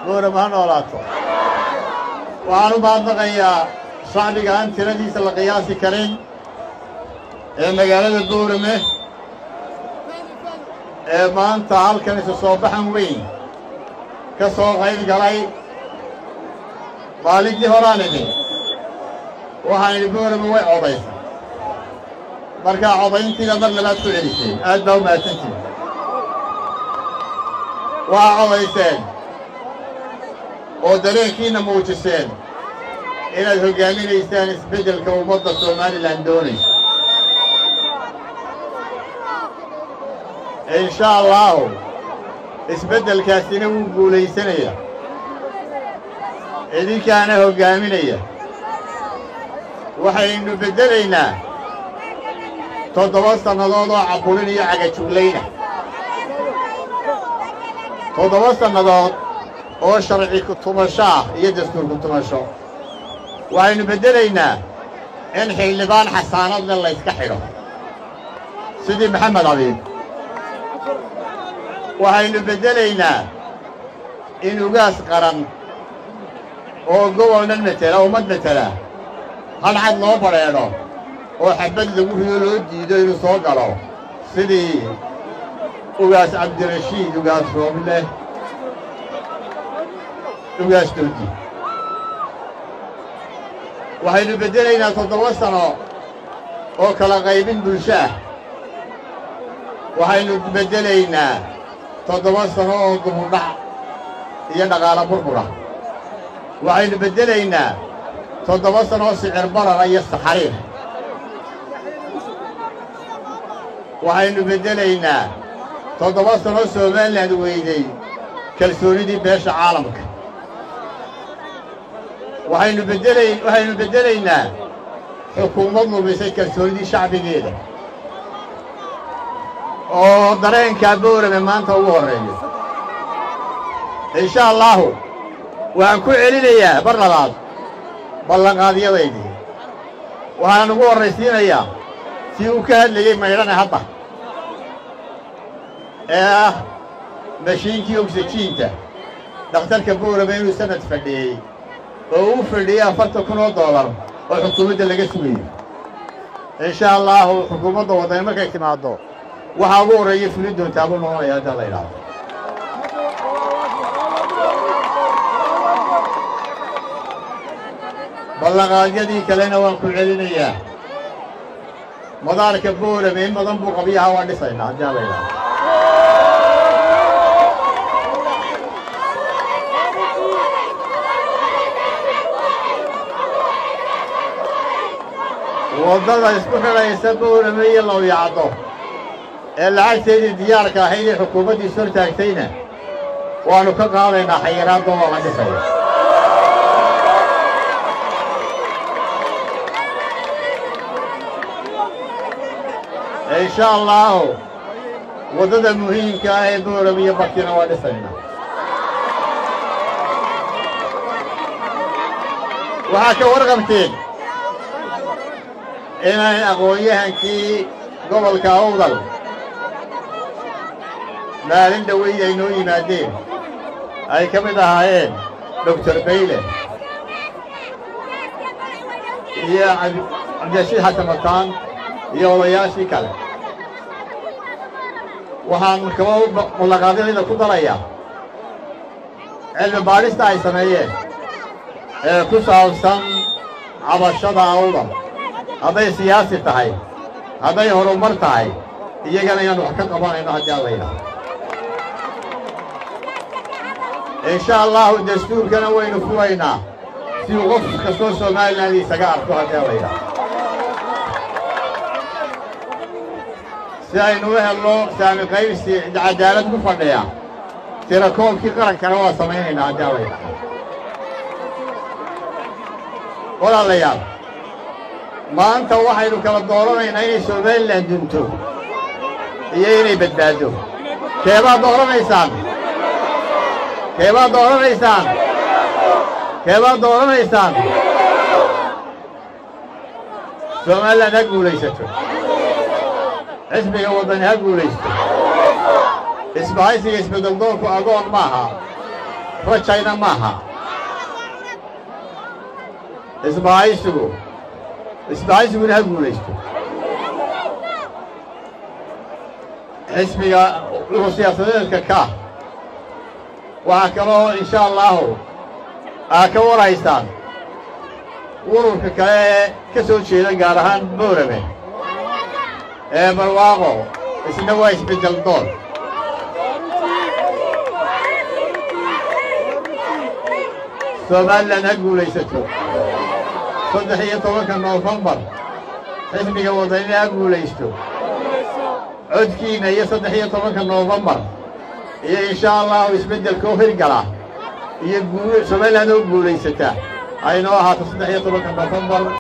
بورما نولاتو وأنا بعد غيا شعبي كان تردي سلقياسي كريم مقالة بورما ما أنت عال كنيس الصباح وين كسر غير جلاي مالك دي هراني وهاي بورما وين عضيس مركا عضينتي لما لا تعرفين أدنى ما تنتي وعضيسين ودريكينا موجسين إلى الهجامين يستان اسبدل كومضة الصومالي الأندوني إن شاء الله اسبدل كاسين وقولي سنية إذا كان هجامينية وحين نبدلينا تضوصنا نضوضو عبولينية عقا شغلينا تضوصنا نضوض oo sharci ku tumashaa iyo dastuur ku tumasho waxaynu bedelaynaa in xildhibaan xasaanadna la iska xidho sidii maxamed abiib waxaynu bedelaynaa in ugaas qaran oo gobolnan matala ummad matala halcad loo bareedho oo xabad lagu rido loo diido inuu soo galo sidii ugaas cabdirashiid ugaas rooble ugaastooji waxaynu bedelaynaa 7 sano oo kala qaybin bulsho ah waxaynu bedelaynaa 7 sano oo gubudhac iyo dhaqaale burbura waxaynu bedelaynaa 7 sano oo sicir barar iyo saxariir waxaynu bedelaynaa 7 sano Soomaaliland weyday kalsoonidii beesha caalamka waxaynu bedelaynaa xukuumad lumisay kalsoonidii shacbigeeda oo dareenka boorame maanta ugu horeeyo insha Allah waan ku celinayaa bar labaad ballanqaadyadaydii waxaan ugu horeysiinayaa si uu ka hadlayay maydhana hadda mashiinkii oksijiinta dhakhtarka boorame inuu sanad fadhiyey oo uu fadhiyay $40,000 oo xukuumadda laga sugayo insha Allah xukuumadda waddan markay timaado waxa ugu horeeyay fulin doontaa buu noqonayaa hadda la yiraahdo ballanqaadyadii kalena waan ku celinayaa madaarka boorame in badan buu qabiyaha waa dhisaynaa hadda la yiraahdo wadada isku xiraysa boorame iyo loo yacdo ee lacagteedii diyaarka ahayd ee xukuumaddii soo taagtayna waanu ka qaadaynaa xayiraadda oo la dhisayo insha Allah wadada muhiimka ah ee boorame iyo barkina waa dhisaynaa waxaa ka warqabteen inay aqoonyahankii gobolka Awdal maalin dhaweyd ay noo yimaadeen ay ka mid ahaayeen Dr. Bayle iyo Cabdishiid Xasan Mataan iyo odayaashii kale waxaan kaba ballanqaadyada ku darayaa cilmi baarista ay sameeyeen ee ku saabsan cabashada Awdal hadday siyaasi tahay hadday horumar tahay iyagana inaan wax ka qabanayno haddii alla yidhaahdo insha Allah dastuurkana waynu furaynaa si uu qof kastoo Soomaaliland isaga arko haddii alla yidhaahdo si aynu u helno saami qaybsi cadaalad ku fadhiya tirakoobkii qarankana waa samaynaynaa haddii alla yidhaahdo walaalayaal maanta waxaynu kala dooranaynaa inay Soomaaliland dunto iyo inay badbaado keebaad dooranaysaan Soomaaliland ha guulaysato حزبي وطني هقوليست إسبايسي يسبدل دوركو أقول معها رجعنا معها إسبايسي هقوليست حزبي وسياسة كا وهكذا إن شاء الله هكذا رئيسان ururka kale ka soo jeeda gaar ahaan Boorame barwaaqo isna waa isbedel doon Somaliland ha guulaysato 13 Noofambar xisbiga wadani ha guulaysto codkiina iyo 13 Noofambar iyo insha Allah isbedelka oo hirgala iyo Somaliland oo guulaysata أي نوعها تصدح يطلق النظام